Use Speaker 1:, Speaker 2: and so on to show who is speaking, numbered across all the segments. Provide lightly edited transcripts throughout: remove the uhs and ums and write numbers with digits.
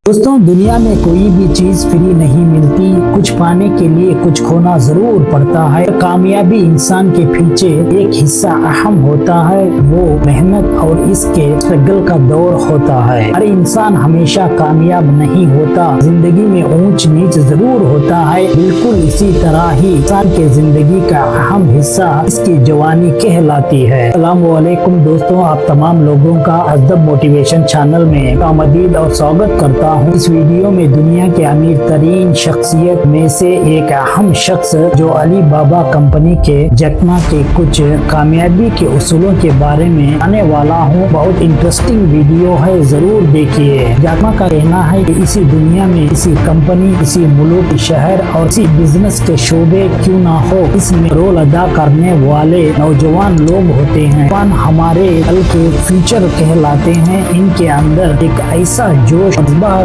Speaker 1: दोस्तों, दुनिया में कोई भी चीज फ्री नहीं मिलती। कुछ पाने के लिए कुछ खोना जरूर पड़ता है। कामयाबी इंसान के पीछे एक हिस्सा अहम होता है, वो मेहनत और इसके स्ट्रगल का दौर होता है। हर इंसान हमेशा कामयाब नहीं होता, जिंदगी में ऊंच नीच जरूर होता है। बिल्कुल इसी तरह ही इंसान के जिंदगी का अहम हिस्सा इसकी जवानी कहलाती है। अस्सलाम वालेकुम दोस्तों, आप तमाम लोगों का अदब मोटिवेशन चैनल में आमदीद और स्वागत करता हूँ। इस वीडियो में दुनिया के अमीर तरीन शख्सियत में से एक अहम शख्स जो अली बाबा कंपनी के जैकमा के कुछ कामयाबी के उसूलों के बारे में आने वाला हूँ। बहुत इंटरेस्टिंग वीडियो है, जरूर देखिए। जैकमा का कहना है कि इसी दुनिया में इसी कंपनी, इसी मुल्क, शहर और इसी बिजनेस के शोबे क्यों ना हो, इसमें रोल अदा करने वाले नौजवान लोग होते हैं। हमारे कल के फ्यूचर कहलाते हैं। इनके अंदर एक ऐसा जोश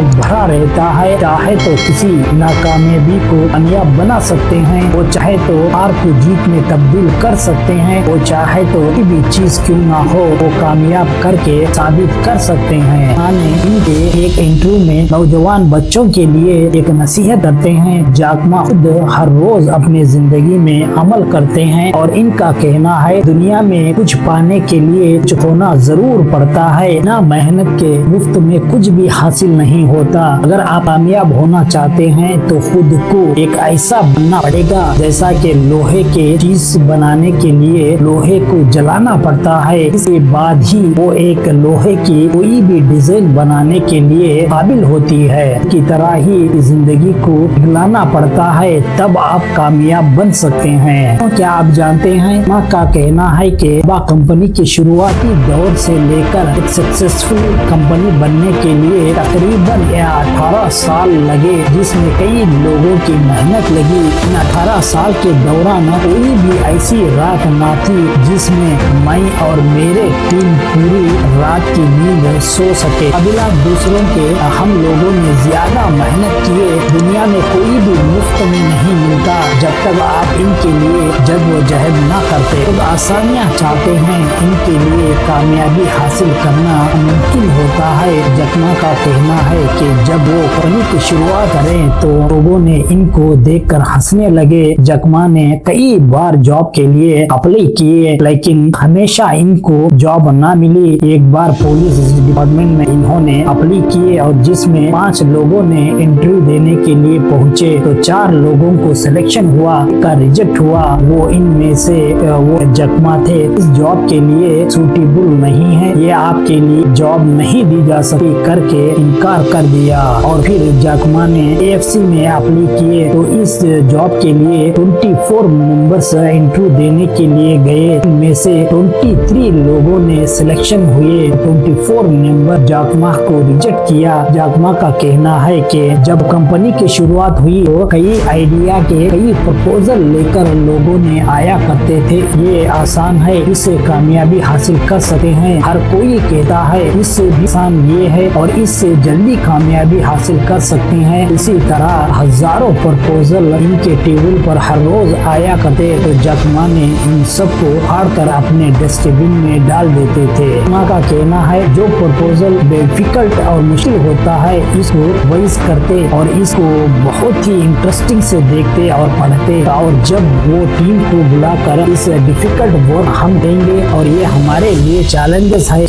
Speaker 1: भरा रहता है, चाहे तो किसी नाकामयाबी को कामयाब बना सकते हैं, वो चाहे तो हार को जीत में तब्दील कर सकते हैं, वो चाहे तो कोई भी चीज क्यों ना हो वो कामयाब करके साबित कर सकते हैं। इनके एक इंटरव्यू में नौजवान बच्चों के लिए एक नसीहत करते हैं। जैकमा खुद हर रोज अपनी जिंदगी में अमल करते हैं और इनका कहना है दुनिया में कुछ पाने के लिए कुछ खोना जरूर पड़ता है। ना मेहनत के मुफ्त में कुछ भी हासिल नहीं होता। अगर आप कामयाब होना चाहते हैं तो खुद को एक ऐसा बनना पड़ेगा जैसा कि लोहे के चीज बनाने के लिए लोहे को जलाना पड़ता है, इसके बाद ही वो एक लोहे की कोई भी डिजाइन बनाने के लिए काबिल होती है। की तरह ही जिंदगी को पिघलाना पड़ता है, तब आप कामयाब बन सकते हैं। तो क्या आप जानते हैं, माँ का कहना है कि बा कंपनी के शुरुआती दौर से लेकर एक सक्सेसफुल कंपनी बनने के लिए तकरीबन 18 साल लगे, जिसमें कई लोगों की मेहनत लगी। इन 18 साल के दौरान कोई भी ऐसी रात न थी जिसमें मैं और मेरे टीम पूरी रात की नींद सो सके। अगला दूसरों के हम लोगों ने ज्यादा मेहनत किए। दुनिया में कोई भी मुफ्त में नहीं मिलता जब तक आप इनके लिए जद्दोजहद न करते। तो आसानियाँ चाहते हैं, इनके लिए कामयाबी हासिल करना मुमकिन होता है। जैकमा का कहना है कि जब वो कंपनी की शुरुआत करें तो लोगों ने इनको देखकर हंसने लगे। जैकमा ने कई बार जॉब के लिए अप्लाई किए, लेकिन हमेशा इनको जॉब ना मिली। एक बार पुलिस डिपार्टमेंट में इन्होंने अप्लाई किए और जिसमें 5 लोगों ने इंटरव्यू देने के लिए पहुंचे तो 4 लोगों को सिलेक्शन हुआ, का रिजेक्ट हुआ। वो इनमें से वो जैकमा थे। इस जॉब के लिए सूटेबल नहीं है, ये आपके लिए जॉब नहीं दी जा सकती करके इनकार कर दिया। और फिर जैकमा ने AFC में अप्लाई किए तो इस जॉब के लिए 24 मेंबर्स इंटरव्यू देने के लिए गए। इनमें से 23 लोगों ने सिलेक्शन हुए, 24 मेंबर जैकमा को रिजेक्ट किया। जैकमा का कहना है कि जब कंपनी की शुरुआत हुई तो कई आइडिया के कई प्रपोजल लेकर लोगों ने आया करते थे। ये आसान है, इससे कामयाबी हासिल कर सकते हैं। हर कोई कहता है इससे भी आसान ये है और इससे जल्दी कामयाबी हासिल कर सकते हैं। इसी तरह हजारों प्रपोजल इनके टेबल पर हर रोज आया करते तो जैकमा ने इन सबको फाड़ कर अपने डस्टबिन में डाल देते थे। जैकमा का कहना है जो प्रपोजल डिफिकल्ट और मुश्किल होता है इसको वॉइस करते और इसको बहुत ही इंटरेस्टिंग से देखते और पढ़ते, और जब वो टीम को बुलाकर इस डिफिकल्ट वर्क हम देंगे और ये हमारे लिए चैलेंजेस है,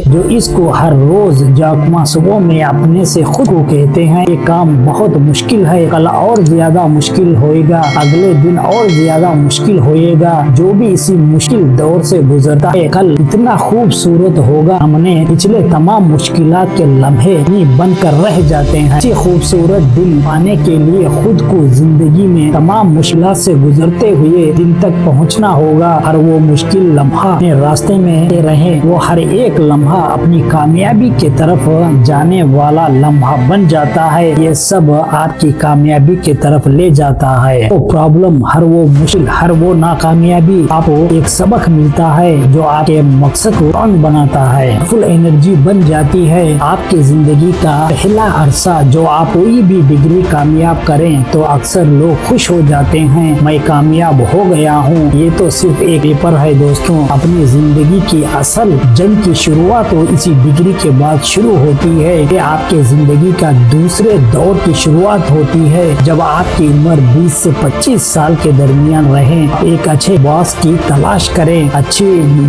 Speaker 1: जो इसको हर रोज जैकमा सुबह में अपने से खुद को कहते हैं ये काम बहुत मुश्किल है, कल और ज्यादा मुश्किल होएगा, अगले दिन और ज्यादा मुश्किल होएगा। जो भी इसी मुश्किल दौर से गुजरता है कल इतना खूबसूरत होगा, हमने पिछले तमाम मुश्किलात के लम्हे ही बनकर रह जाते हैं। इसी खूबसूरत दिन पाने के लिए खुद को जिंदगी में तमाम मुश्किलात से गुजरते हुए दिन तक पहुँचना होगा। हर वो मुश्किल लम्हा रास्ते में रहे, वो हर एक लम्हा अपनी कामयाबी की तरफ जाने वाला लम्हा बन जाता है। ये सब आपकी कामयाबी की तरफ ले जाता है। वो प्रॉब्लम, हर वो मुश्किल, हर वो नाकामयाबी आपको एक सबक मिलता है जो आपके मकसद को स्ट्रॉन्ग बनाता है। फुल एनर्जी बन जाती है। आपकी जिंदगी का पहला अरसा जो आप कोई भी डिग्री कामयाब करें तो अक्सर लोग खुश हो जाते हैं, मैं कामयाब हो गया हूँ। ये तो सिर्फ एक पेपर है दोस्तों। अपनी जिंदगी की असल जंग की शुरुआत तो इसी डिग्री के बाद शुरू होती है। है कि आपके जिंदगी का दूसरे दौर की शुरुआत होती है जब आपकी उम्र 20 से 25 साल के दरमियान रहे। एक अच्छे बॉस की तलाश करें, अच्छी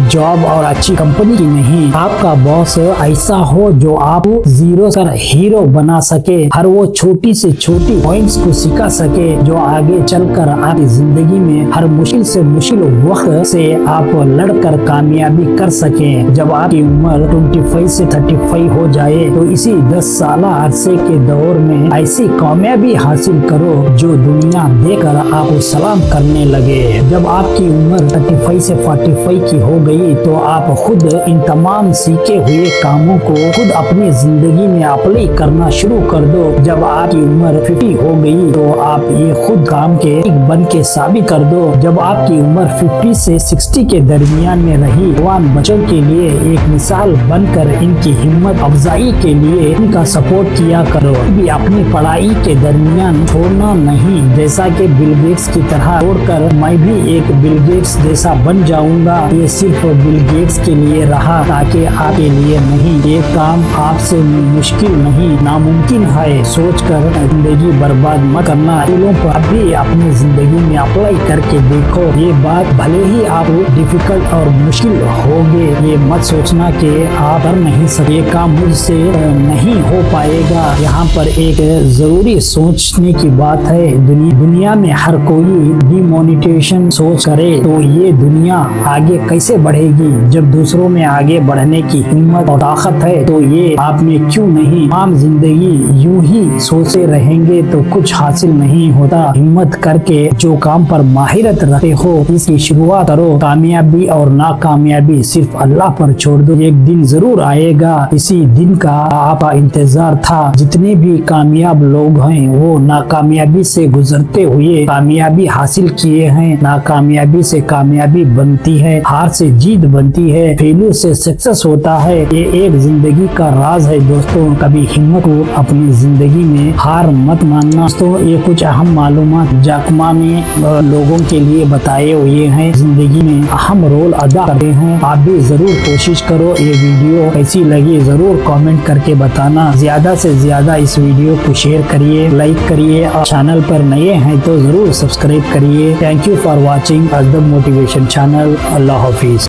Speaker 1: जॉब और अच्छी कंपनी की नहीं। आपका बॉस ऐसा हो जो आपको जीरो से हीरो बना सके, हर वो छोटी से छोटी पॉइंट्स को सिखा सके जो आगे चलकर आपकी जिंदगी में हर मुश्किल से मुश्किल वक्त से आप लड़कर कामयाबी कर सके। जब आपकी उम्र 25 से 35 हो जाए तो इसी 10 साल अरसे के दौर में ऐसी कामयाबी हासिल करो जो दुनिया देखकर आपको सलाम करने लगे। जब आपकी उम्र 35 से 45 की हो गई तो आप खुद इन तमाम सीखे हुए कामों को खुद अपनी जिंदगी में अप्लाई करना शुरू कर दो। जब आपकी उम्र 50 हो गई तो आप ये खुद काम के बन के साबित कर दो। जब आपकी उम्र 50 से 60 के दरमियान में रही, जवान बच्चों के लिए एक मिसाल बनकर इनकी हिम्मत अफजाई के लिए इनका सपोर्ट किया करो। भी अपनी पढ़ाई के दरमियान छोड़ना नहीं, जैसा कि बिल गेट्स की तरह छोड़कर मैं भी एक बिल गेट्स जैसा बन जाऊंगा। ये सिर्फ बिल गेट्स के लिए रहा, ताकि आपके लिए नहीं। ये काम आपसे मुश्किल नहीं, नामुमकिन है सोचकर जिंदगी बर्बाद मत करना। चीजों पर भी अपनी जिंदगी में अप्लाई करके देखो। ये बात भले ही आप डिफिकल्ट और मुश्किल होगे, ये मत सोचना कि आप कर नहीं सकते, ये काम मुझसे नहीं हो पाएगा। यहाँ पर एक जरूरी सोचने की बात है, दुनिया में हर कोई डिमोनिटेशन सोच करे तो ये दुनिया आगे कैसे बढ़ेगी। जब दूसरों में आगे बढ़ने की हिम्मत और ताकत है तो ये आप में क्यों नहीं। आम जिंदगी यूं ही सोचते रहेंगे तो कुछ हासिल नहीं होता। हिम्मत करके जो काम पर माहिरत रखते हो इसकी शुरुआत करो। कामयाबी और नाकामयाबी सिर्फ अल्लाह पर छोड़ दो, एक दिन जरूर आएगा। इसी दिन का आपका इंतजार था। जितने भी कामयाब लोग हैं वो नाकामयाबी से गुजरते हुए कामयाबी हासिल किए हैं। नाकामयाबी से कामयाबी बनती है, हार से जीत बनती है, फेलियर से सक्सेस होता है। ये एक जिंदगी का राज है दोस्तों। कभी हिम्मत को अपनी जिंदगी में हार मत मानना। दोस्तों ये कुछ अहम मालूमात जाकमा ने लोगों के लिए बताए हुए हैं, जिंदगी में अहम रोल अदा करते हैं। आप भी जरूर कोशिश करो। ये वीडियो कैसी लगी जरूर कमेंट करके बताना। ज्यादा से ज्यादा इस वीडियो को शेयर करिए, लाइक करिए और चैनल पर नए हैं तो जरूर सब्सक्राइब करिए। थैंक यू फॉर वॉचिंग अजदब मोटिवेशन चैनल। अल्लाह हाफिज।